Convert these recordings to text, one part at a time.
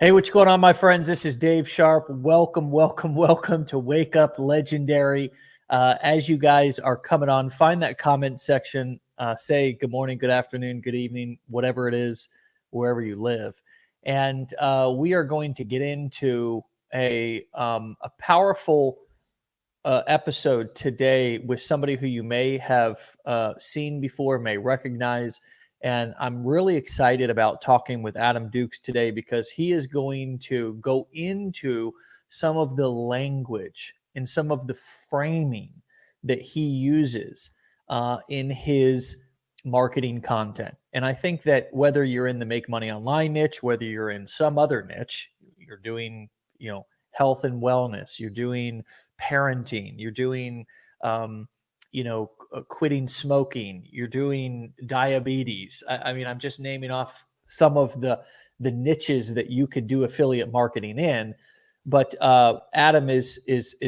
Hey, what's going on, my friends? This is Dave Sharpe. Welcome to Wake Up Legendary. As you guys are coming on, find that comment section. Say good morning, good afternoon, good evening, whatever it is, wherever you live. And we are going to get into a powerful episode today with somebody who you may have seen before, may recognize. And I'm really excited about talking with Adam Dukes today because he is going to go into some of the language and some of the framing that he uses in his marketing content. And I think that whether you're in the make money online niche, whether you're in some other niche, you're doing, health and wellness, you're doing parenting, you're doing, quitting smoking, you're doing diabetes. I mean, I'm just naming off some of the niches that you could do affiliate marketing in. But Adam is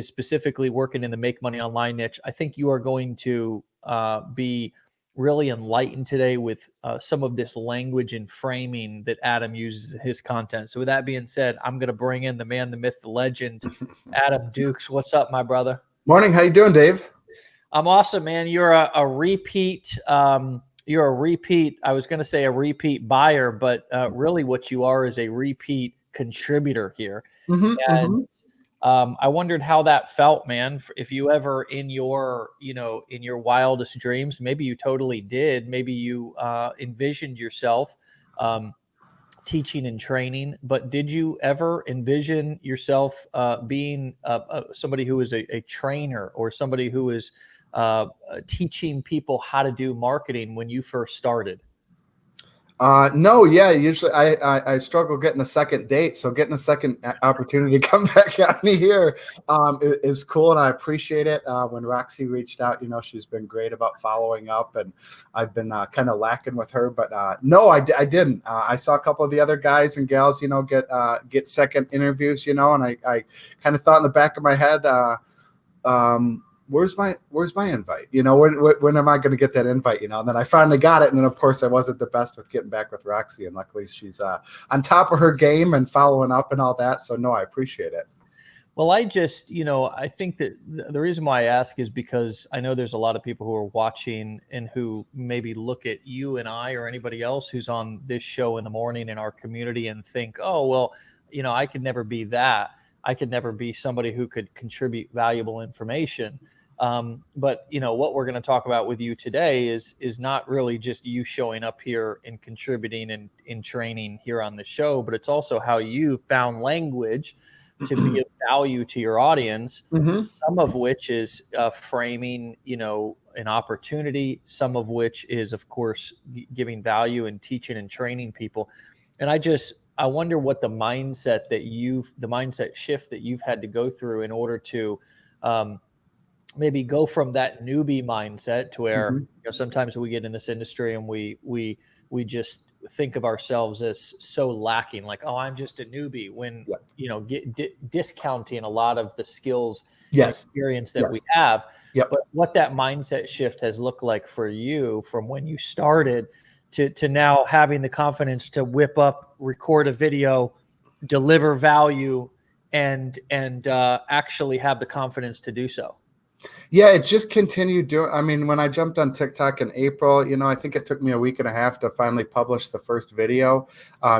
specifically working in the make money online niche. I think you are going to be really enlightened today with some of this language and framing that Adam uses in his content. So with that being said, I'm going to bring in the man, the myth, the legend, Adam Dukes. What's up, my brother? Morning. How you doing, Dave? I'm awesome, man. You're a repeat. You're a repeat. I was going to say a repeat buyer, but really what you are is a repeat contributor here. And I wondered how that felt, man. If you ever in your wildest dreams, maybe you totally did. Maybe you envisioned yourself teaching and training, but did you ever envision yourself being somebody who is a trainer or somebody who is teaching people how to do marketing when you first started? No, yeah. Usually, I struggle getting a second date, so getting a second opportunity to come back at me here is cool, and I appreciate it. When Roxy reached out, she's been great about following up, and I've been kind of lacking with her. But no, I didn't. I saw a couple of the other guys and gals, get second interviews, and I kind of thought in the back of my head, where's my invite? When am I going to get that invite? And then I finally got it. And then of course I wasn't the best with getting back with Roxy, and luckily she's on top of her game and following up and all that. So no, I appreciate it. Well, I just, I think that the reason why I ask is because I know there's a lot of people who are watching and who maybe look at you and I or anybody else who's on this show in the morning in our community and think, oh, well, I could never be that. I could never be somebody who could contribute valuable information. But what we're going to talk about with you today is not really just you showing up here and contributing and in training here on the show, but it's also how you found language to be of value to your audience. Some of which is framing, an opportunity. Some of which is, of course, giving value and teaching and training people. And I wonder what the mindset shift that you've had to go through in order to maybe go from that newbie mindset to where sometimes we get in this industry and we just think of ourselves as so lacking, like, oh, I'm just a newbie, when discounting a lot of the skills and experience that we have. But what that mindset shift has looked like for you from when you started to now having the confidence to whip up, record a video, deliver value, and actually have the confidence to do so. Yeah, it just continued doing. I mean, when I jumped on TikTok in April, I think it took me a week and a half to finally publish the first video,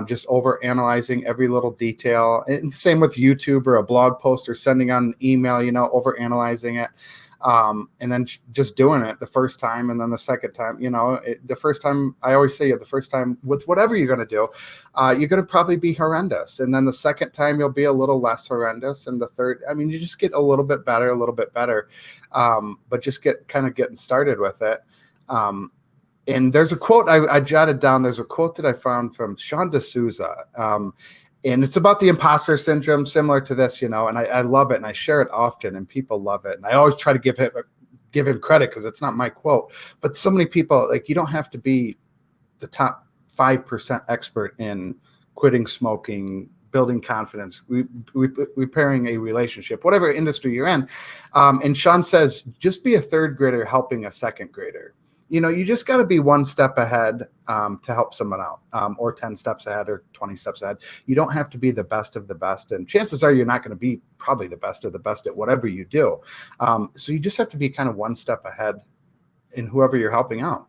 just over analyzing every little detail. And same with YouTube or a blog post or sending on an email, over analyzing it. And then just doing it the first time. And then the second time, the first time, I always say the first time with whatever you're going to do, you're going to probably be horrendous. And then the second time you'll be a little less horrendous. And the third, you just get a little bit better. But just getting started with it. And there's a quote I jotted down. There's a quote that I found from Sean D'Souza. And it's about the imposter syndrome, similar to this, and I love it, and I share it often, and people love it. And I always try to give him credit because it's not my quote. But so many people, like, you don't have to be the top 5% expert in quitting smoking, building confidence, repairing a relationship, whatever industry you're in. And Sean says, just be a third grader helping a second grader. you just got to be one step ahead to help someone out, or 10 steps ahead or 20 steps ahead. You don't have to be the best of the best. And chances are you're not going to be probably the best of the best at whatever you do. So you just have to be kind of one step ahead in whoever you're helping out.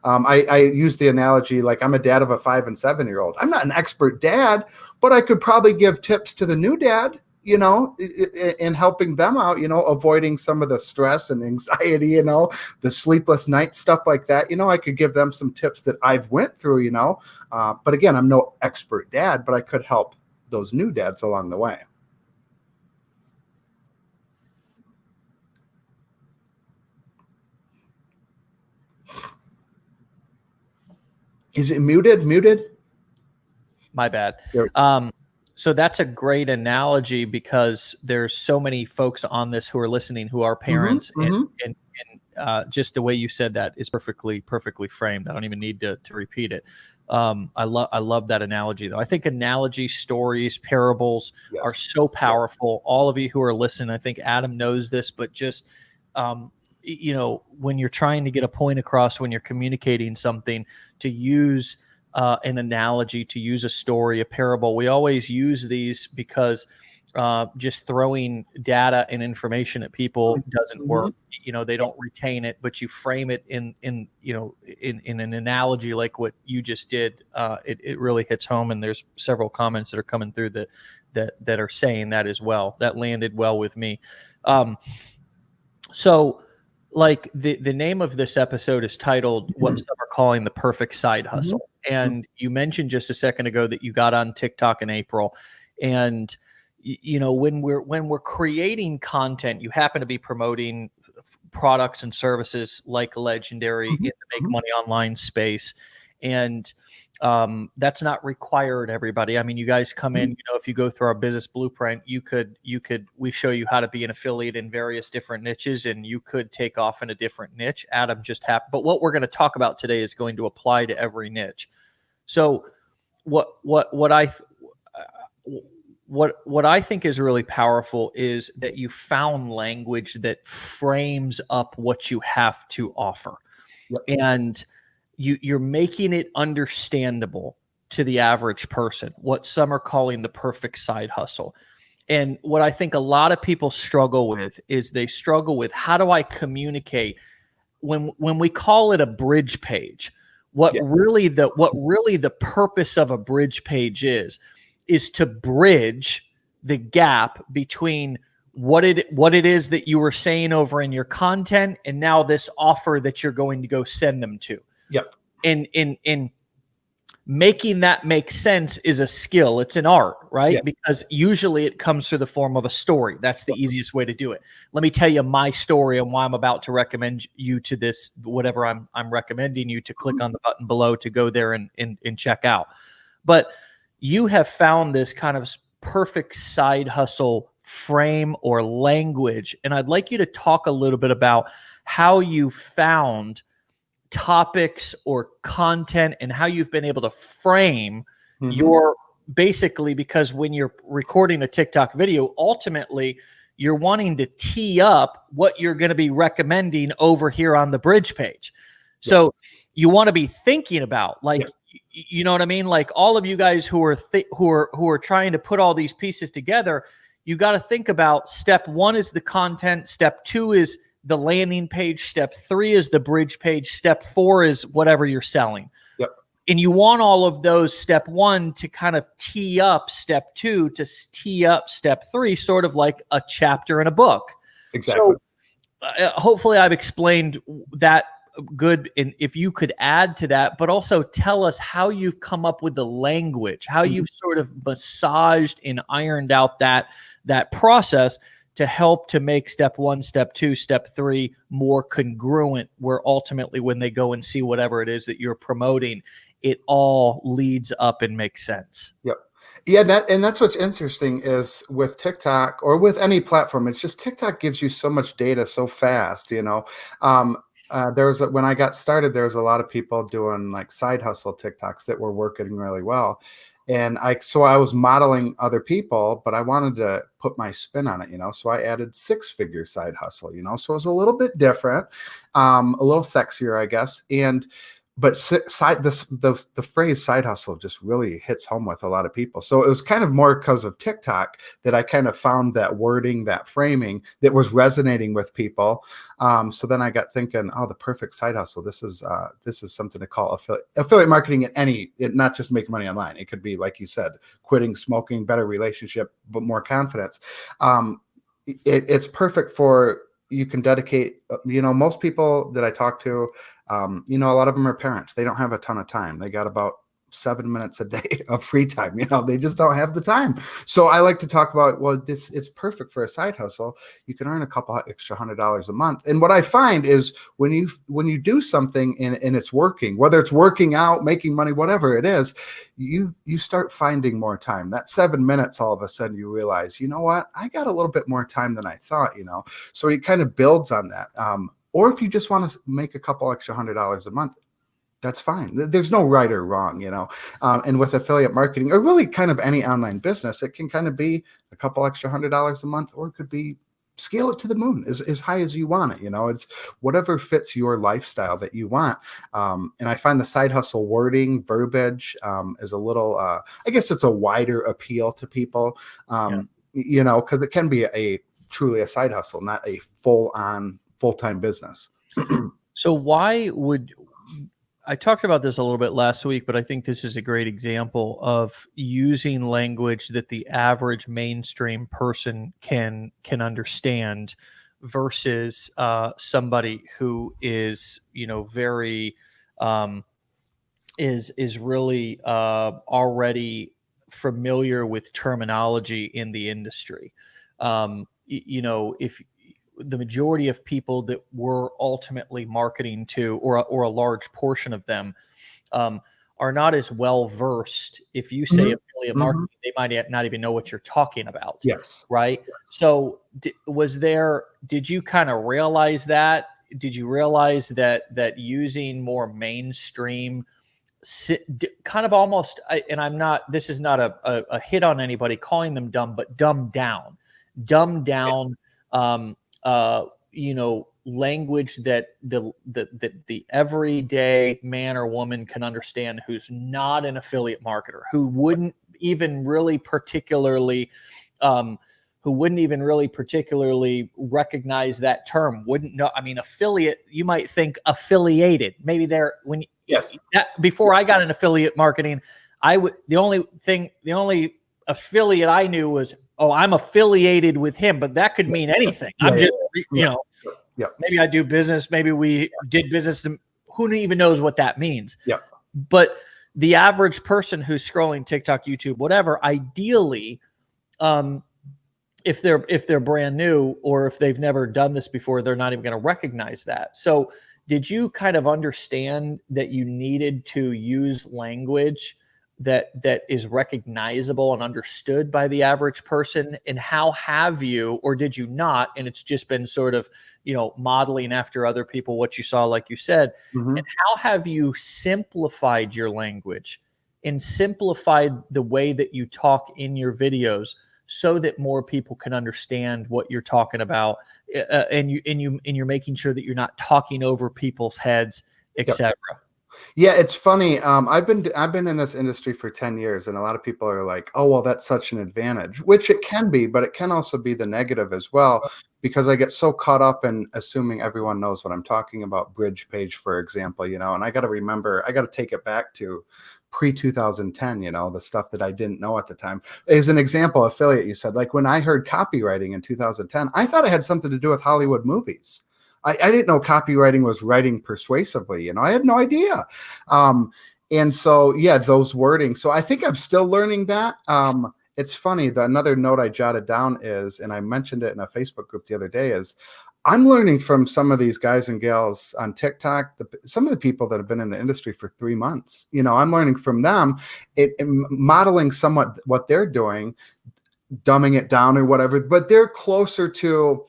I use the analogy, like I'm a dad of a 5 and 7-year-old. I'm not an expert dad, but I could probably give tips to the new dad, in helping them out, avoiding some of the stress and anxiety, the sleepless nights, stuff like that. I could give them some tips that I've went through, but again, I'm no expert dad, but I could help those new dads along the way. Is it muted? My bad. So that's a great analogy, because there's so many folks on this who are listening who are parents, and just the way you said that is perfectly framed. I don't even need to repeat it. I love that analogy, though. I think analogy stories, parables are so powerful. All of you who are listening, I think Adam knows this, but just when you're trying to get a point across, when you're communicating something, to use an analogy, to use a story, a parable. We always use these because just throwing data and information at people doesn't work. They don't retain it, but you frame it in an analogy like what you just did. It really hits home. And there's several comments that are coming through that are saying that as well. That landed well with me. So like the name of this episode is titled What Some Are Calling the Perfect Side Hustle. And you mentioned just a second ago that you got on TikTok in April. And when we're creating content, you happen to be promoting products and services like Legendary in the make money online space. And that's not required, everybody. I mean, you guys come in, if you go through our business blueprint, we show you how to be an affiliate in various different niches, and you could take off in a different niche. Adam just happened. But what we're going to talk about today is going to apply to every niche. So what I think is really powerful is that you found language that frames up what you have to offer. And you're making it understandable to the average person, what some are calling the perfect side hustle. And what I think a lot of people struggle with is they struggle with, how do I communicate when we call it a bridge page? What really the purpose of a bridge page is to bridge the gap between what it is that you were saying over in your content and now this offer that you're going to go send them to. In making that make sense is a skill. It's an art, right? Because usually it comes through the form of a story. That's the easiest way to do it. Let me tell you my story and why I'm about to recommend you to this, whatever I'm recommending you to click on the button below to go there and check out. But you have found this kind of perfect side hustle frame or language. And I'd like you to talk a little bit about how you found topics or content and how you've been able to frame your, basically, because when you're recording a TikTok video, ultimately you're wanting to tee up what you're going to be recommending over here on the bridge page. So you want to be thinking about, like, you know what I mean? Like, all of you guys who are trying to put all these pieces together, you got to think about step 1 is the content. Step 2 is the landing page. Step 3 is the bridge page. Step 4 is whatever you're selling. And you want all of those, step 1 to kind of tee up step 2 to tee up step 3, sort of like a chapter in a book. Exactly. So hopefully I've explained that good. And if you could add to that, but also tell us how you've come up with the language, how you've sort of massaged and ironed out that process to help to make step 1, step 2, step 3 more congruent, where ultimately when they go and see whatever it is that you're promoting, it all leads up and makes sense. Yeah, that's what's interesting is with TikTok or with any platform, it's just TikTok gives you so much data so fast, When I got started, there was a lot of people doing like side hustle TikToks that were working really well. And so I was modeling other people, but I wanted to put my spin on it, so I added 6-figure side hustle, so it was a little bit different, a little sexier, I guess. But the phrase side hustle just really hits home with a lot of people. So it was kind of more because of TikTok that I kind of found that wording, that framing that was resonating with people. So then I got thinking, oh, the perfect side hustle. This is something to call affiliate marketing not just making money online. It could be, like you said, quitting smoking, better relationship, but more confidence. It's perfect for, you can dedicate, most people that I talk to, a lot of them are parents. They don't have a ton of time. They got about 7 minutes a day of free time. They just don't have the time. So I like to talk about, well, it's perfect for a side hustle. You can earn a couple extra $100 a month. And what I find is when you do something and it's working, whether it's working out, making money, whatever it is, you start finding more time. That 7 minutes, all of a sudden you realize, you know what, I got a little bit more time than I thought, so it kind of builds on that. Or if you just want to make a couple extra $100 a month, that's fine. There's no right or wrong, and with affiliate marketing, or really kind of any online business, it can kind of be a couple extra $100 a month, or it could be scale it to the moon, as high as you want it. It's whatever fits your lifestyle that you want. And I find the side hustle wording, verbiage, is a little, I guess it's a wider appeal to people, because it can be truly a side hustle, not a full-time business. So I talked about this a little bit last week, but I think this is a great example of using language that the average mainstream person can understand versus somebody who is, very is really already familiar with terminology in the industry. If the majority of people that we're ultimately marketing to, or a large portion of them, are not as well versed. If you say affiliate marketing, they might not even know what you're talking about. Yes. Right. Yes. So did you kind of realize that? Did you realize that using more mainstream, kind of almost, this is not a hit on anybody calling them dumb, but dumbed down, language that the everyday man or woman can understand, who's not an affiliate marketer, who wouldn't even really particularly recognize that term, wouldn't know. I mean, affiliate, you might think affiliated. Maybe before I got in affiliate marketing, the only affiliate I knew was, oh, I'm affiliated with him, but that could mean anything. Maybe I do business. Maybe we did business. Who even knows what that means? Yeah. But the average person who's scrolling TikTok, YouTube, whatever, ideally, if they're brand new, or if they've never done this before, they're not even going to recognize that. So did you kind of understand that you needed to use language that is recognizable and understood by the average person? And how have you, or did you not, and it's just been sort of, modeling after other people what you saw, like you said, and how have you simplified your language and simplified the way that you talk in your videos so that more people can understand what you're talking about, and you're making sure that you're not talking over people's heads, etc. Yeah, it's funny. I've been in this industry for 10 years, and a lot of people are like, "Oh, well, that's such an advantage," which it can be, but it can also be the negative as well, because I get so caught up in assuming everyone knows what I'm talking about. Bridge page, for example, and I got to take it back to pre-2010, the stuff that I didn't know at the time. As an example, affiliate, you said, like when I heard copywriting in 2010, I thought it had something to do with Hollywood movies. I didn't know copywriting was writing persuasively. I had no idea. And so, those wording. So I think I'm still learning that. It's funny. Another note I jotted down is, and I mentioned it in a Facebook group the other day, is I'm learning from some of these guys and gals on TikTok, some of the people that have been in the industry for 3 months. I'm learning from them, modeling somewhat what they're doing, dumbing it down or whatever, but they're closer to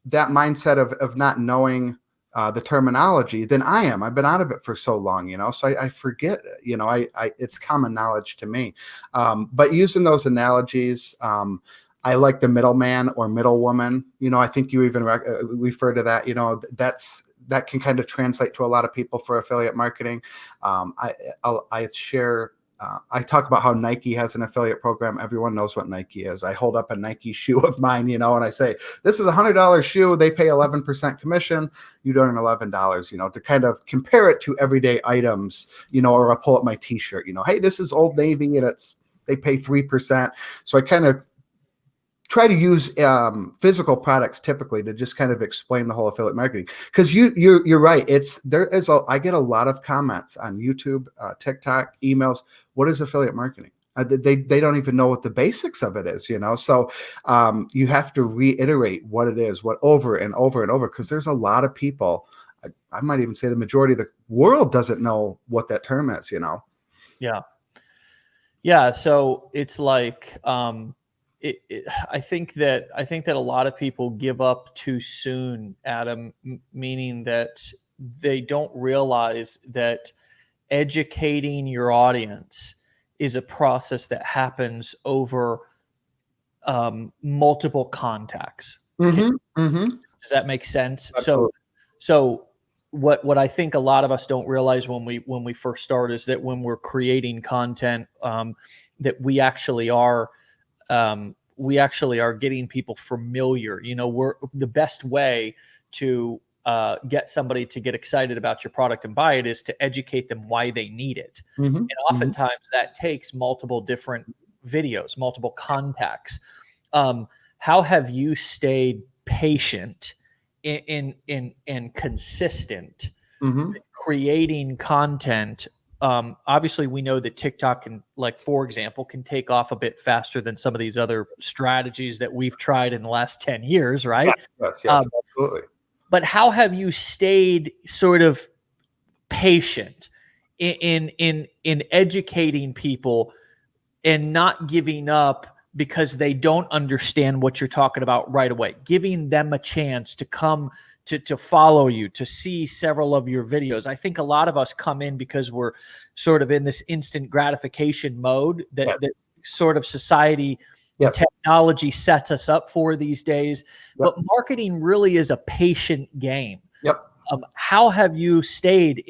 that mindset of not knowing the terminology than I am. I've been out of it for so long, so I forget, it's common knowledge to me. But using those analogies, I like the middleman or middlewoman. I think you even refer to that. That can kind of translate to a lot of people for affiliate marketing. I share. I talk about how Nike has an affiliate program. Everyone knows what Nike is. I hold up a Nike shoe of mine, and I say, this is $100 shoe. They pay 11% commission. You don't earn $11, to kind of compare it to everyday items, or I'll pull up my t-shirt, hey, this is Old Navy and they pay 3%. So I kind of try to use physical products typically to just kind of explain the whole affiliate marketing. Because you're right. I get a lot of comments on YouTube, TikTok, emails. What is affiliate marketing? They don't even know what the basics of it is, So you have to reiterate what it is, what over and over and over, because there's a lot of people. I might even say the majority of the world doesn't know what that term is, Yeah. Yeah. So it's like, I think that a lot of people give up too soon, Adam, meaning that they don't realize that educating your audience is a process that happens over multiple contacts. Does that make sense? Absolutely. So what I think a lot of us don't realize when we first start is that when we're creating content, that we actually are getting people familiar. We're the best way to get somebody to get excited about your product and buy it is to educate them why they need it. And oftentimes that takes multiple different videos, multiple contacts. How have you stayed patient and consistent creating content? Obviously we know that TikTok can, for example, can take off a bit faster than some of these other strategies that we've tried in the last 10 years, right? Yes, absolutely. But how have you stayed sort of patient in educating people and not giving up because they don't understand what you're talking about right away, giving them a chance to come to follow you, to see several of your videos? I think a lot of us come in because we're sort of in this instant gratification mode that sort of society, technology sets us up for these days. But marketing really is a patient game. How have you stayed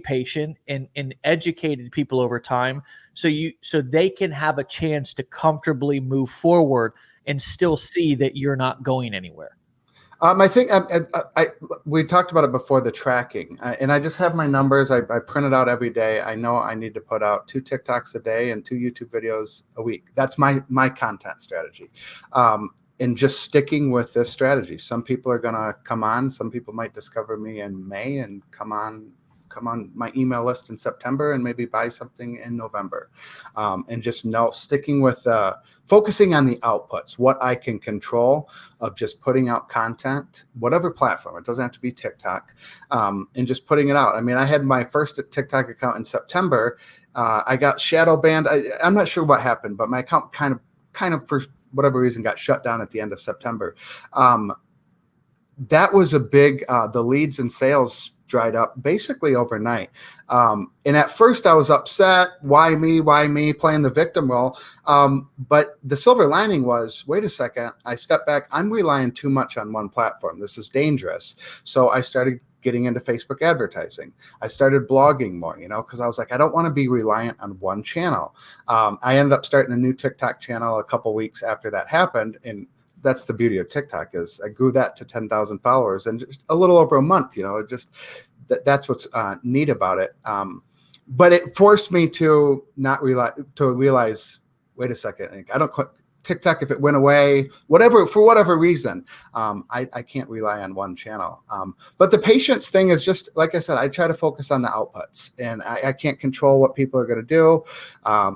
patient and educated people over time so they can have a chance to comfortably move forward and still see that you're not going anywhere? I think we talked about it before, the tracking, and I just have my numbers. I print it out every day. I know I need to put out 2 TikToks a day and 2 YouTube videos a week. That's my content strategy. And just sticking with this strategy. Some people are going to come on. Some people might discover me in May and come on my email list in September and maybe buy something in November. And just sticking with focusing on the outputs, what I can control of just putting out content, whatever platform. It doesn't have to be TikTok, and just putting it out. I mean, I had my first TikTok account in September. I got shadow banned. I'm not sure what happened, but my account kind of for whatever reason got shut down at the end of September. That was a big, the leads and sales dried up basically overnight. And at first I was upset. Why me playing the victim role? But the silver lining was, wait a second, I stepped back. I'm relying too much on one platform. This is dangerous. So I started getting into Facebook advertising. I started blogging more, because I was like, I don't want to be reliant on one channel. I ended up starting a new TikTok channel a couple weeks after that happened. And that's the beauty of TikTok is I grew that to 10,000 followers in just a little over a month, that's what's neat about it. But it forced me to realize, wait a second, I don't quit TikTok. If it went away, for whatever reason, I can't rely on one channel. But the patience thing is just, like I said, I try to focus on the outputs, and I can't control what people are going to do.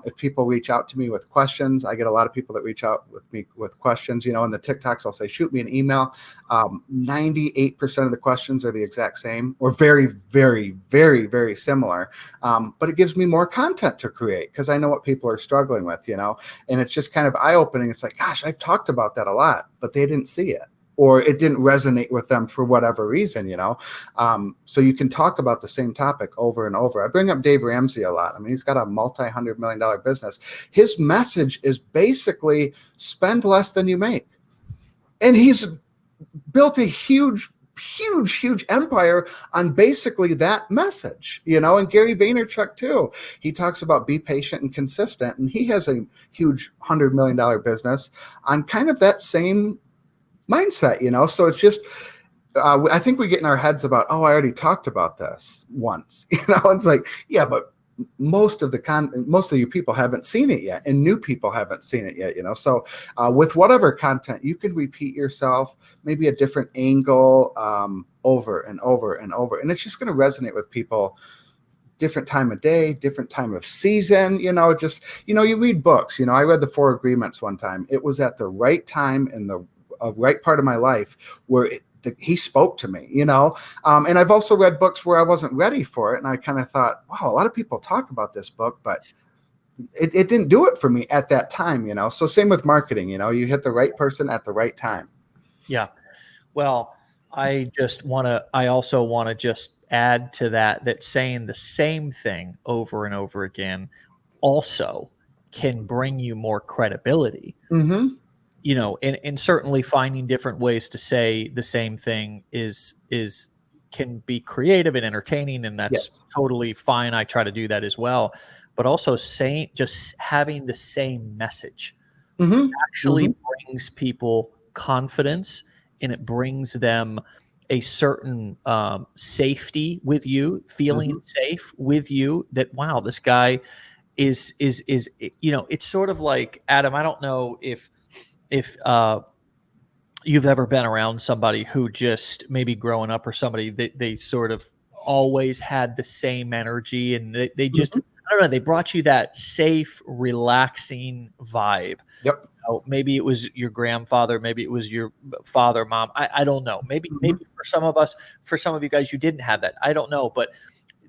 If people reach out to me with questions, I get a lot of people that reach out with me with questions, in the TikToks, I'll say, shoot me an email. 98% of the questions are the exact same or very, very, very, very similar. But it gives me more content to create because I know what people are struggling with, and it's just kind of eye-opening. It's like, gosh, I've talked about that a lot, but they didn't see it. or it didn't resonate with them for whatever reason, you know. So you can talk about the same topic over and over. I bring up Dave Ramsey a lot. I mean, he's got a multi-$100 million business. His message is basically spend less than you make. And he's built a huge empire on basically that message, you know. And Gary Vaynerchuk too, he talks about be patient and consistent, and he has a huge $100 million business on kind of that same mindset, you know. So it's just I think we get in our heads about, oh, I already talked about this once, you know. It's like, yeah, but most of you people haven't seen it yet, and new people haven't seen it yet, you know. So with whatever content, you can repeat yourself, maybe a different angle, over and over and over, and it's just going to resonate with people. Different time of day, different time of season, you know. Just, you know, you read books, you know. I read the 4 Agreements one time. It was at the right time in the right part of my life where he spoke to me, you know. And I've also read books where I wasn't ready for it, and I kind of thought, wow, a lot of people talk about this book, but it didn't do it for me at that time, you know. So same with marketing, you know, you hit the right person at the right time. Yeah. Well, I also want to just add to that saying the same thing over and over again also can bring you more credibility. Mm-hmm. You know, and certainly finding different ways to say the same thing can be creative and entertaining, and that's Yes. totally fine. I try to do that as well. But also just having the same message Mm-hmm. actually Mm-hmm. brings people confidence, and it brings them a certain safety with you, feeling Mm-hmm. safe with you, that wow, this guy is you know. It's sort of like, Adam, I don't know if you've ever been around somebody who just maybe growing up, or somebody that they sort of always had the same energy, and they just, Mm-hmm. I don't know, they brought you that safe, relaxing vibe. Yep. Maybe it was your grandfather, maybe it was your father, mom. I don't know. Maybe Mm-hmm. for some of us, for some of you guys, you didn't have that. I don't know. But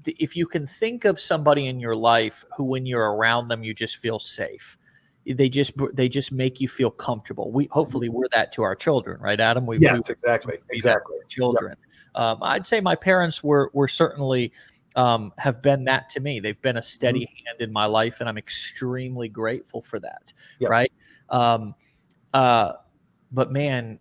if you can think of somebody in your life who, when you're around them, you just feel safe. They just make you feel comfortable. Hopefully we're that to our children, right, Adam? We Yes, exactly. be that to Exactly. our children. Yep. I'd say my parents were certainly have been that to me. They've been a steady hand in my life, and I'm extremely grateful for that. Yep. Right. But man,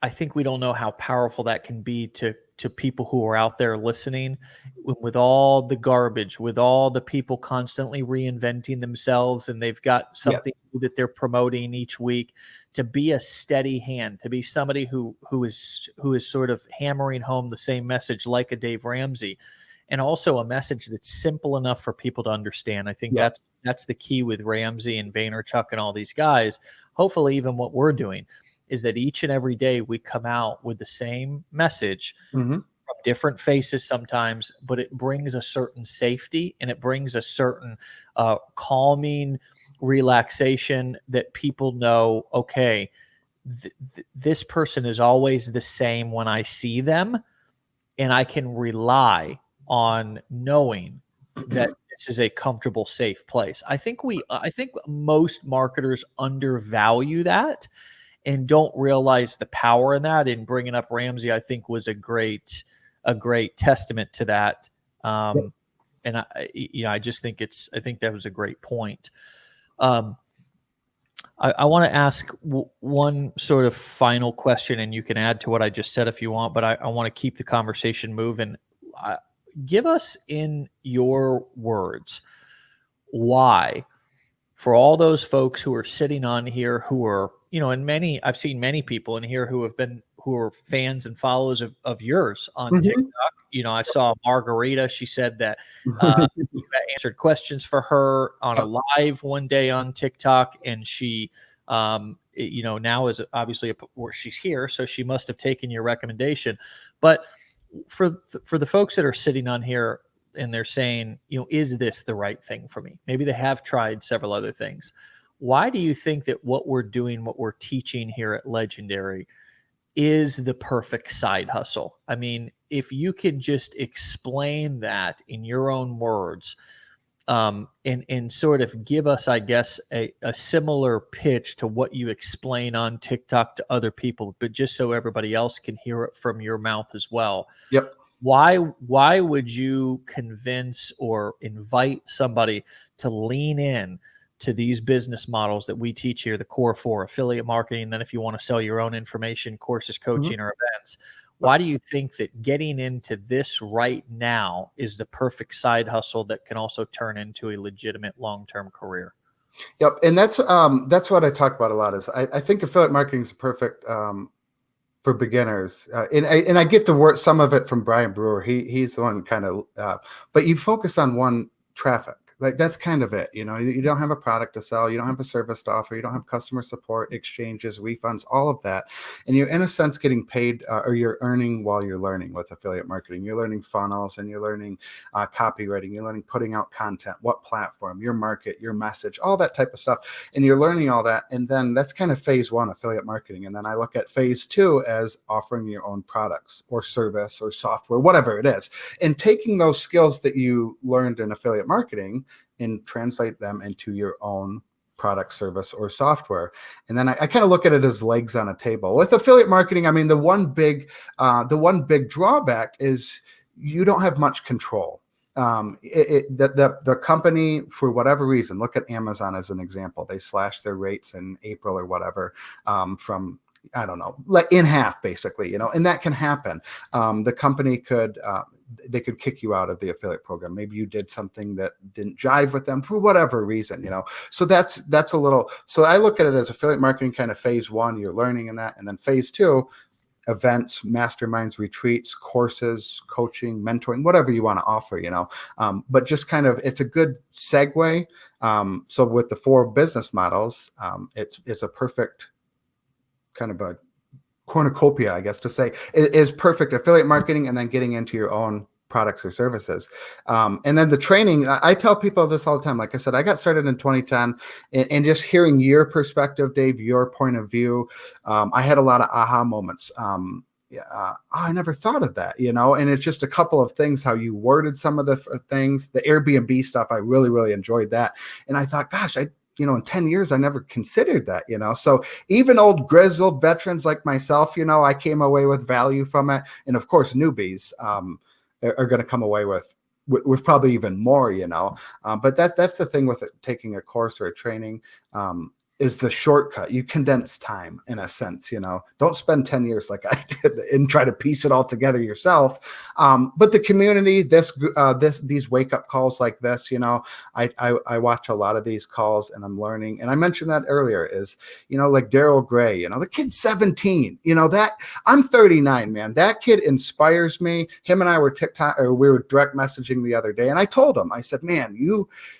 I think we don't know how powerful that can be to people who are out there listening, with all the garbage, with all the people constantly reinventing themselves, and they've got something that they're promoting each week. To be a steady hand, to be somebody who is sort of hammering home the same message, like a Dave Ramsey, and also a message that's simple enough for people to understand. I think that's the key with Ramsey and Vaynerchuk and all these guys. Hopefully, even what we're doing is that each and every day we come out with the same message, Mm-hmm. from different faces sometimes, but it brings a certain safety, and it brings a certain calming relaxation, that people know, okay, this person is always the same when I see them, and I can rely on knowing that this is a comfortable, safe place. I think most marketers undervalue that and don't realize the power in that. And bringing up Ramsey, I think, was a great testament to that. And I just think I think that was a great point. I want to ask one sort of final question, and you can add to what I just said if you want, but I want to keep the conversation moving. Give us, in your words, why, for all those folks who are sitting on here, who are, and I've seen many people in here who are fans and followers of yours on TikTok. I saw Margarita. She said that you answered questions for her on a live one day on TikTok, and she, now is obviously where she's here, so she must have taken your recommendation. But for the folks that are sitting on here and they're saying, is this the right thing for me? Maybe they have tried several other things. Why do you think that what we're doing, what we're teaching here at Legendary, is the perfect side hustle? I mean, if you could just explain that in your own words, and sort of give us, I guess, a similar pitch to what you explain on TikTok to other people, but just so everybody else can hear it from your mouth as well. Yep. Why would you convince or invite somebody to lean in to these business models that we teach here, the core four: affiliate marketing, then if you want to sell your own information, courses, coaching, or events? Why do you think that getting into this right now is the perfect side hustle that can also turn into a legitimate long-term career? Yep. And that's what I talk about a lot is I think affiliate marketing is perfect for beginners. And I get the word, some of it from Brian Brewer. He's the one kind of, but you focus on one traffic. Like that's kind of it. You know, you don't have a product to sell. You don't have a service to offer. You don't have customer support, exchanges, refunds, all of that. And you're in a sense getting paid or you're earning while you're learning with affiliate marketing. You're learning funnels and you're learning copywriting. You're learning putting out content, what platform, your market, your message, all that type of stuff. And you're learning all that. And then that's kind of phase one, affiliate marketing. And then I look at phase two as offering your own products or service or software, whatever it is. And taking those skills that you learned in affiliate marketing and translate them into your own product, service, or software. And then I kind of look at it as legs on a table. With affiliate marketing, I mean, the one big drawback is you don't have much control. The company, for whatever reason, look at Amazon as an example. They slashed their rates in April or whatever from, I don't know, like in half, basically, you know, and that can happen. The company could, they could kick you out of the affiliate program. Maybe you did something that didn't jive with them for whatever reason, you know. So that's a little, so I look at it as affiliate marketing kind of phase one, you're learning in that. And then phase two, events, masterminds, retreats, courses, coaching, mentoring, whatever you want to offer, you know. But just kind of, it's a good segue. So with the four business models, it's a perfect kind of a cornucopia, I guess, to say is perfect affiliate marketing and then getting into your own products or services. And then the training, I tell people this all the time. Like I said, I got started in 2010 and just hearing your perspective, Dave, your point of view. I had a lot of aha moments. I never thought of that, you know, and it's just a couple of things, how you worded some of the things, the Airbnb stuff. I really, really enjoyed that. And I thought, gosh, in 10 years, I never considered that, you know. So even old grizzled veterans like myself, you know, I came away with value from it. And of course, newbies are going to come away with probably even more, you know. But that's the thing with it, taking a course or a training. Is the shortcut. You condense time in a sense, you know. Don't spend 10 years like I did and try to piece it all together yourself. But the community, these wake up calls like this, you know, I watch a lot of these calls and I'm learning. And I mentioned that earlier is, you know, like Daryl Gray, you know, the kid's 17, you know, that I'm 39, man. That kid inspires me. Him and I were we were direct messaging the other day. And I told him, I said, man,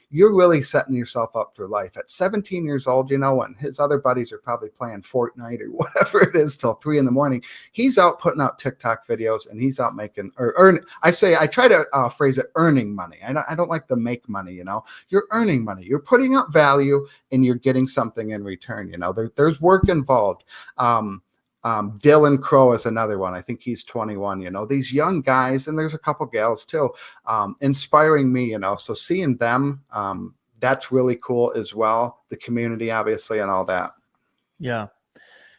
you're really setting yourself up for life at 17 years old, you know, and his other buddies are probably playing Fortnite or whatever it is till 3 a.m. He's out putting out TikTok videos and he's out making or earn. I try to phrase it earning money. I don't like to make money, you know, you're earning money, you're putting out value and you're getting something in return. You know, there's work involved. Dylan Crowe is another one. I think he's 21, you know, these young guys, and there's a couple gals too, inspiring me, you know, so seeing them, that's really cool as well. The community, obviously, and all that. Yeah,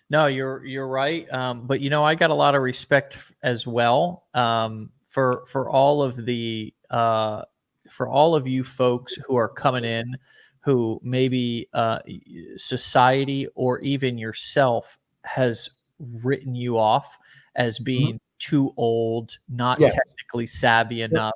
no, you're right. But you know, I got a lot of respect as well, for all of the, for all of you folks who are coming in, who maybe, society or even yourself has written you off as being too old, not technically savvy enough.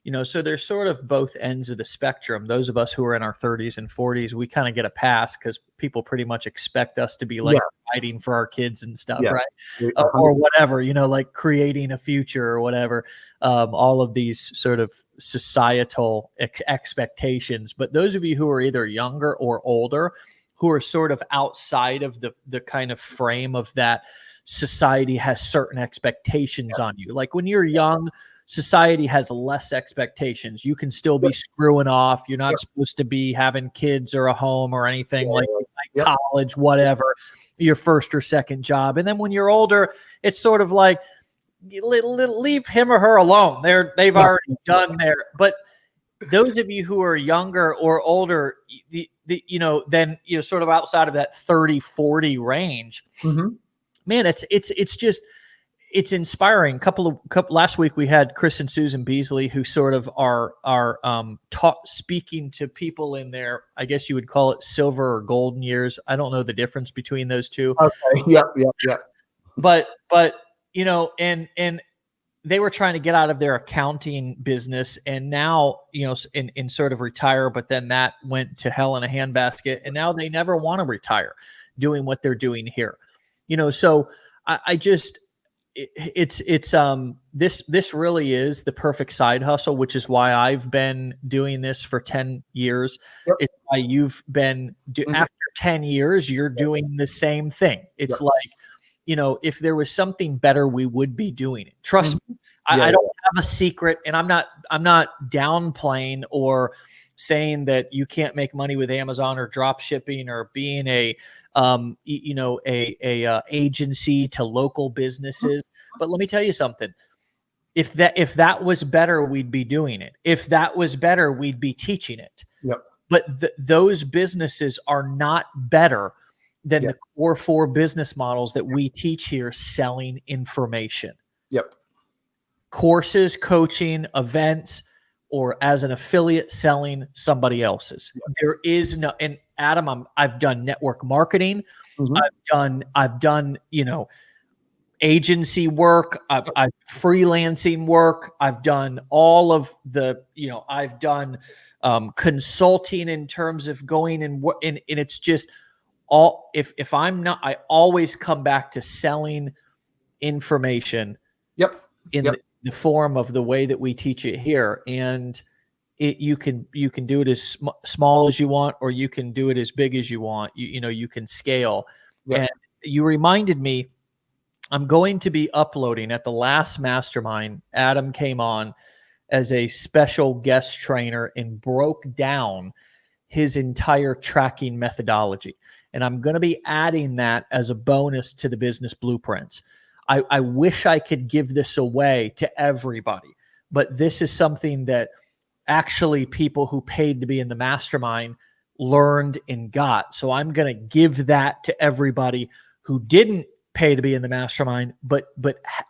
You know, so there's sort of both ends of the spectrum. Those of us who are in our 30s and 40s, we kind of get a pass because people pretty much expect us to be like fighting for our kids and stuff, right? Or whatever, you know, like creating a future or whatever. All of these sort of societal expectations. But those of you who are either younger or older, who are sort of outside of the kind of frame of that society has certain expectations on you. Like when you're young, society has less expectations. You can still be screwing off. You're not supposed to be having kids or a home or anything like college, whatever, your first or second job. And then when you're older, it's sort of like, leave him or her alone. They've already done their, but those of you who are younger or older, then, sort of outside of that 30, 40 range, man, it's just, it's inspiring. Couple last week we had Chris and Susan Beasley, who sort of are speaking to people in their, I guess you would call it silver or golden years. I don't know the difference between those two. Okay. Yep. But and they were trying to get out of their accounting business, and now, in sort of retire, but then that went to hell in a handbasket, and now they never want to retire doing what they're doing here. So I just, this really is the perfect side hustle, which is why I've been doing this for 10 years. Yep. It's why you've been after 10 years, you're doing the same thing. It's like, if there was something better, we would be doing it. Trust me. I don't have a secret, and I'm not downplaying or saying that you can't make money with Amazon or drop shipping or being a agency to local businesses. But let me tell you something. If that was better, we'd be doing it. If that was better, we'd be teaching it. Yep. But those businesses are not better than the core 4 business models that we teach here, selling information. Yep. Courses, coaching, events, or as an affiliate selling somebody else's. Yep. There is no, and Adam, I've done network marketing. I've done, agency work. I've freelancing work. I've done all of the, I've done consulting in terms of going and it's just all, if I'm not, I always come back to selling information. Yep. In the form of the way that we teach it here. And you can do it as small as you want, or you can do it as big as you want. You can scale. Yep. And you reminded me, I'm going to be uploading at the last mastermind. Adam came on as a special guest trainer and broke down his entire tracking methodology. And I'm going to be adding that as a bonus to the business blueprints. I wish I could give this away to everybody, but this is something that actually people who paid to be in the mastermind learned and got. So I'm going to give that to everybody who didn't pay to be in the mastermind, but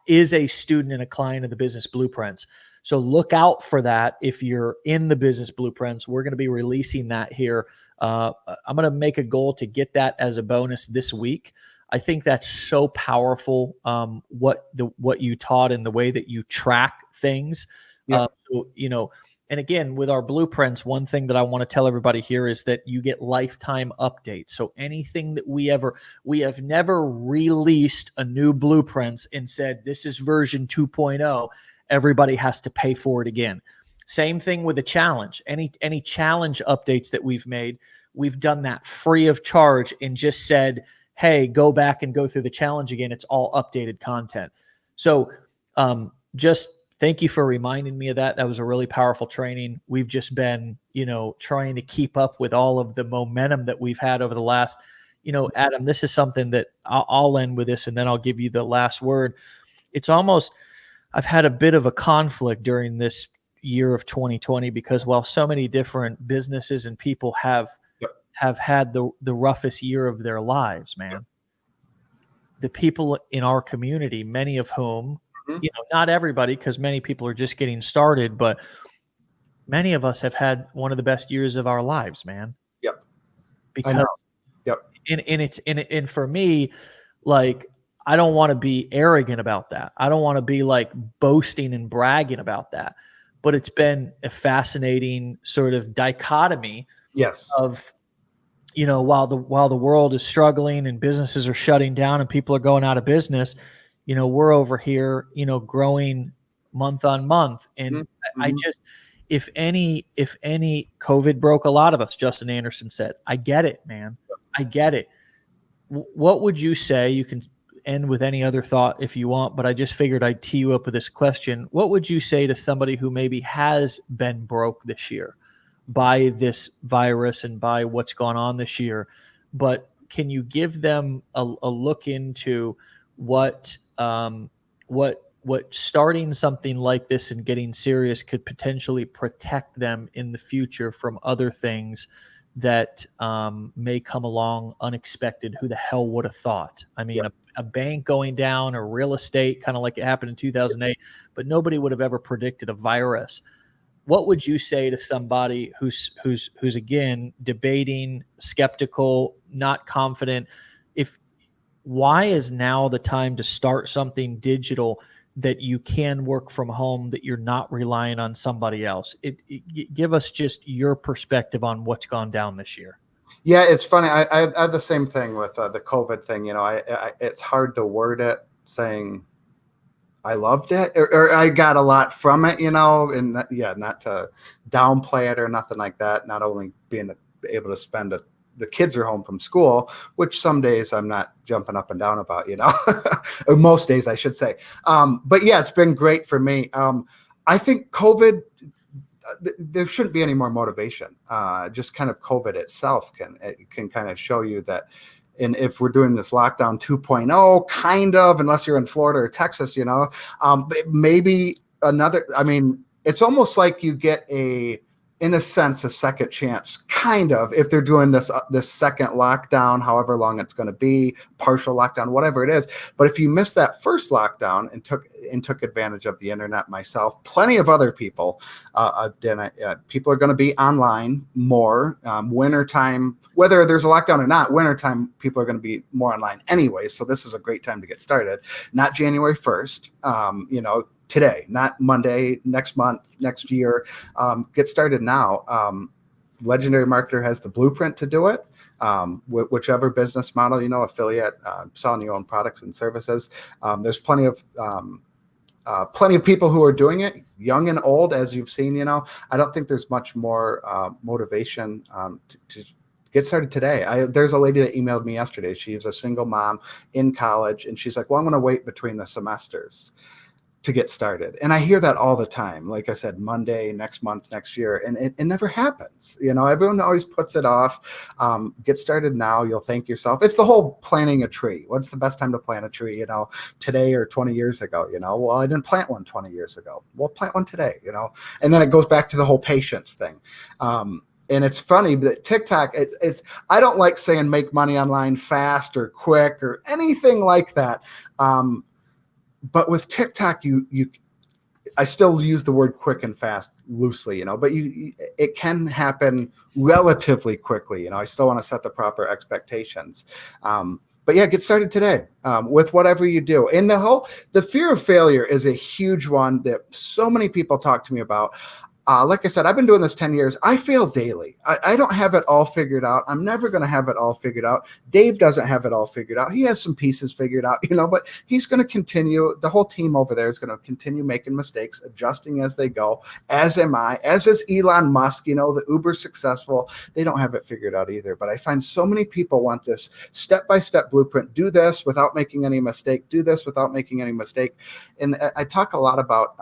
is a student and a client of the business blueprints. So look out for that. If you're in the business blueprints, we're going to be releasing that here. I'm going to make a goal to get that as a bonus this week. I think that's so powerful. What you taught and the way that you track things. Yeah. And again, with our blueprints, one thing that I want to tell everybody here is that you get lifetime updates. So anything that we have never released a new blueprints and said, this is version 2.0, everybody has to pay for it again. Same thing with the challenge. Any challenge updates that we've made, we've done that free of charge and just said, hey, go back and go through the challenge again. It's all updated content. So just thank you for reminding me of that. That was a really powerful training. We've just been, trying to keep up with all of the momentum that we've had over the last, Adam, this is something that I'll end with this and then I'll give you the last word. It's almost, I've had a bit of a conflict during this year of 2020 because while so many different businesses and people have had the roughest year of their lives, man. The people in our community, many of whom, not everybody, because many people are just getting started, but many of us have had one of the best years of our lives, man. Yep. Because, and for me, like, I don't want to be arrogant about that. I don't want to be like boasting and bragging about that, but it's been a fascinating sort of dichotomy. Yes. Of, while the world is struggling and businesses are shutting down and people are going out of business, we're over here, growing month on month. And I just, if any COVID broke a lot of us, Justin Anderson said, I get it, man. I get it. What would you say? You can end with any other thought if you want, but I just figured I'd tee you up with this question. What would you say to somebody who maybe has been broke this year by this virus and by what's gone on this year, but can you give them a look into what what starting something like this and getting serious could potentially protect them in the future from other things that may come along unexpected. Who the hell would have thought? I mean, Yep. a bank going down, or real estate, kind of like it happened in 2008, but nobody would have ever predicted a virus. What would you say to somebody who's again debating, skeptical, not confident? If Why is now the time to start something digital that you can work from home, that you're not relying on somebody else? Give us just your perspective on what's gone down this year. Yeah, it's funny. I have the same thing with the COVID thing. You know, it's hard to word it saying I loved it, or I got a lot from it, you know, and not to downplay it or nothing like that. Not only being able to spend the kids are home from school, which some days I'm not jumping up and down about, you know, or most days I should say. But yeah, it's been great for me. I think COVID, there shouldn't be any more motivation. Just kind of COVID itself can kind of show you that. And if we're doing this lockdown 2.0, kind of, unless you're in Florida or Texas, you know, maybe another, I mean, it's almost like you get in a sense, a second chance, kind of, if they're doing this second lockdown, however long it's going to be, partial lockdown, whatever it is. But if you missed that first lockdown and took advantage of the internet, myself, plenty of other people, people are going to be online more. Wintertime, whether there's a lockdown or not, wintertime, people are going to be more online anyway. So this is a great time to get started. Not January 1st, you know, today, not Monday, next month, next year. Get started now. Legendary Marketer has the blueprint to do it. Whichever business model, you know, affiliate, selling your own products and services. There's plenty of people who are doing it, young and old, as you've seen. You know, I don't think there's much more motivation to get started today. There's a lady that emailed me yesterday. She's a single mom in college, and she's like, "Well, I'm going to wait between the semesters to get started." And I hear that all the time. Like I said, Monday, next month, next year, and it never happens. You know, everyone always puts it off. Get started now. You'll thank yourself. It's the whole planting a tree. What's the best time to plant a tree, you know, today or 20 years ago? You know, well, I didn't plant one 20 years ago. Well, plant one today, you know. And then it goes back to the whole patience thing. And it's funny that TikTok, it's I don't like saying make money online fast or quick or anything like that. But with TikTok, I still use the word quick and fast loosely, you know, but it can happen relatively quickly. You know, I still want to set the proper expectations. But yeah, get started today with whatever you do. And the fear of failure is a huge one that so many people talk to me about. Like I said, I've been doing this 10 years. I fail daily. I don't have it all figured out. I'm never going to have it all figured out. Dave doesn't have it all figured out. He has some pieces figured out, you know, but he's going to continue. The whole team over there is going to continue making mistakes, adjusting as they go, as am I, as is Elon Musk, you know, the uber successful. They don't have it figured out either. But I find so many people want this step-by-step blueprint. Do this without making any mistake. Do this without making any mistake. And I talk a lot about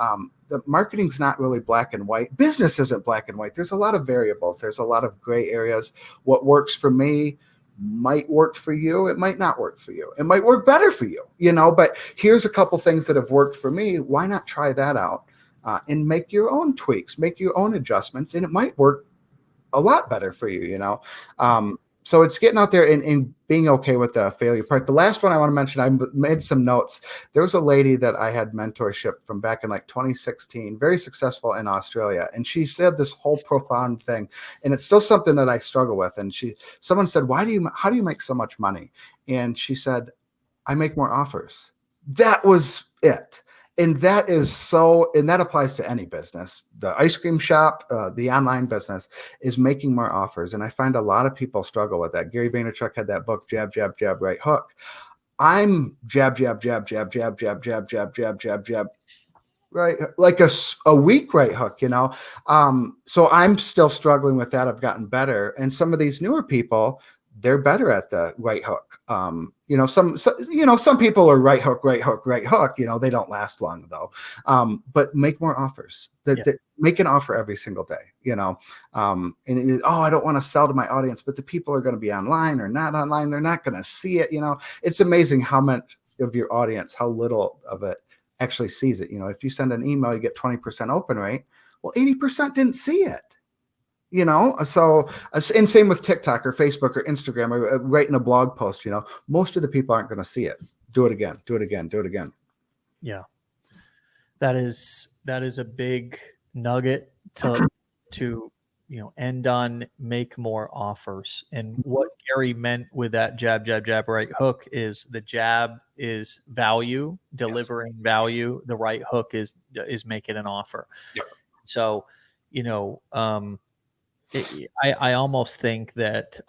the marketing's not really black and white. Business isn't black and white. There's a lot of variables. There's a lot of gray areas. What works for me might work for you. It might not work for you. It might work better for you, you know, but here's a couple things that have worked for me. Why not try that out and make your own tweaks, make your own adjustments, and it might work a lot better for you, you know? So it's getting out there and being okay with the failure part. The last one I want to mention, I made some notes. There was a lady that I had mentorship from back in like 2016, very successful in Australia. And she said this whole profound thing, and it's still something that I struggle with. And someone said, how do you make so much money? And she said, I make more offers. That was it. And that applies to any business. The ice cream shop, the online business is making more offers. And I find a lot of people struggle with that. Gary Vaynerchuk had that book, Jab, Jab, Jab, Right Hook. I'm jab, jab, jab, jab, jab, jab, jab, jab, jab, jab, jab, right? Like a weak right hook, you know? So I'm still struggling with that. I've gotten better. And some of these newer people, they're better at the right hook. You know, some people are right hook, right hook, right hook. You know, they don't last long though. But make more offers. Make an offer every single day. You know, and it is, I don't want to sell to my audience, but the people are going to be online or not online. They're not going to see it. You know, it's amazing how much of your audience, how little of it actually sees it. You know, if you send an email, you get 20% open rate. Well, 80% didn't see it. You know, so and same with TikTok or Facebook or Instagram or writing a blog post. You know, most of the people aren't going to see it. Do it again. Do it again. Do it again. Yeah, that is a big nugget to end on. Make more offers. And what Gary meant with that jab, jab, jab, right hook is the jab is value, delivering value. The right hook is making an offer. Yep. So, I almost think that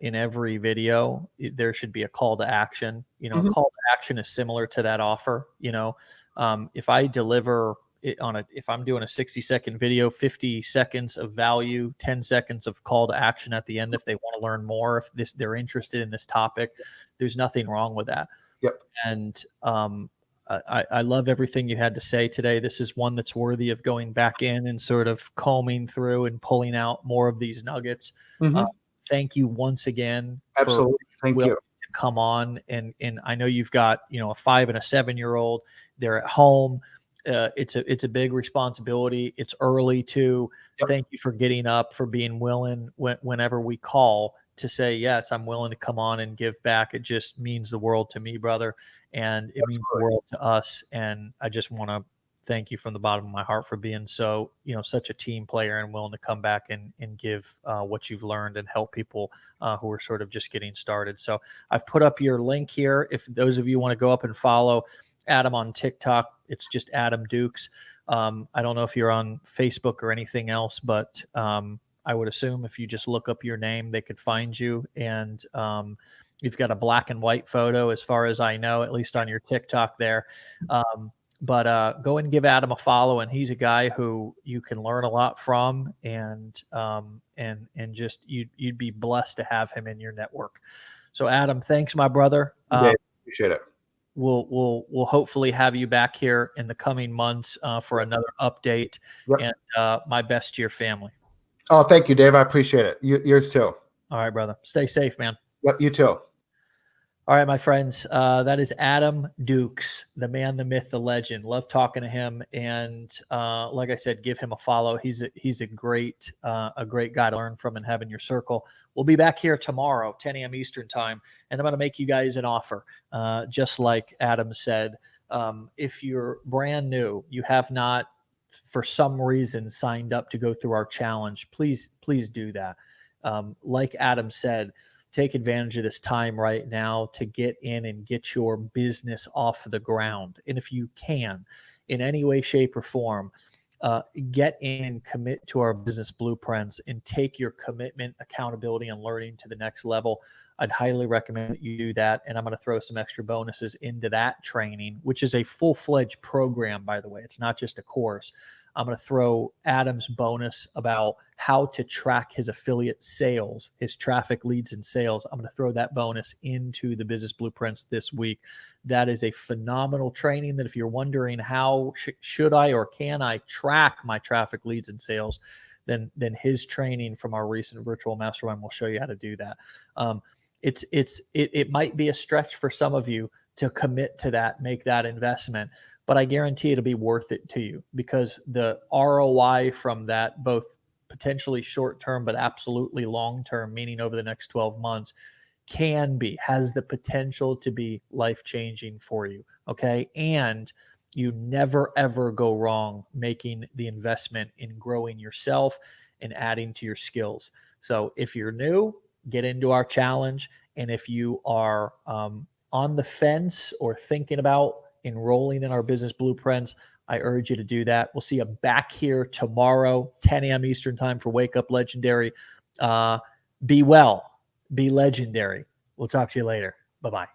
in every video there should be a call to action. A call to action is similar to that offer. If I deliver it if I'm doing a 60-second video, 50 seconds of value, 10 seconds of call to action at the end, if they want to learn more, if they're interested in this topic, there's nothing wrong with that. Yep. And I love everything you had to say today. This is one that's worthy of going back in and sort of combing through and pulling out more of these nuggets. Thank you once again. Absolutely. Thank you. To come on. And I know you've got, a 5 and a 7-year-old. They're at home. It's a big responsibility. It's early too. Yep. Thank you for getting up, for being willing whenever we call to say, yes, I'm willing to come on and give back. It just means the world to me, brother. And it means the world to us. And I just want to thank you from the bottom of my heart for being so, such a team player and willing to come back and give what you've learned and help people who are sort of just getting started. So I've put up your link here. If those of you want to go up and follow Adam on TikTok, it's just Adam Dukes. I don't know if you're on Facebook or anything else, but I would assume if you just look up your name, they could find you. And you've got a black and white photo, as far as I know, at least on your TikTok there. But go and give Adam a follow, and he's a guy who you can learn a lot from, and just you'd be blessed to have him in your network. So Adam, thanks, my brother. Appreciate it. We'll hopefully have you back here in the coming months for another update. Yep. And my best to your family. Oh, thank you, Dave. I appreciate it. Yours too. All right, brother. Stay safe, man. Yep, you too. All right, my friends. That is Adam Dukes, the man, the myth, the legend. Love talking to him, and like I said, give him a follow. He's a great guy to learn from and have in your circle. We'll be back here tomorrow, 10 a.m. Eastern time, and I'm going to make you guys an offer, just like Adam said. If you're brand new, you have not, for some reason, signed up to go through our challenge, please do that. Like Adam said, take advantage of this time right now to get in and get your business off the ground. And if you can, in any way, shape, or form, get in and commit to our business blueprints and take your commitment, accountability, and learning to the next level. I'd highly recommend that you do that. And I'm going to throw some extra bonuses into that training, which is a full-fledged program, by the way. It's not just a course. I'm going to throw Adam's bonus about how to track his affiliate sales, his traffic, leads, and sales. I'm going to throw that bonus into the business blueprints this week. That is a phenomenal training that if you're wondering how should I or can I track my traffic, leads, and sales, then his training from our recent virtual mastermind will show you how to do that. It might be a stretch for some of you to commit to that, make that investment, but I guarantee it'll be worth it to you, because the ROI from that, both potentially short-term, but absolutely long-term, meaning over the next 12 months, has the potential to be life-changing for you. Okay. And you never, ever go wrong making the investment in growing yourself and adding to your skills. So if you're new, get into our challenge. And if you are on the fence or thinking about enrolling in our business blueprints, I urge you to do that. We'll see you back here tomorrow, 10 a.m. Eastern time for Wake Up Legendary. Be well, be legendary. We'll talk to you later. Bye-bye.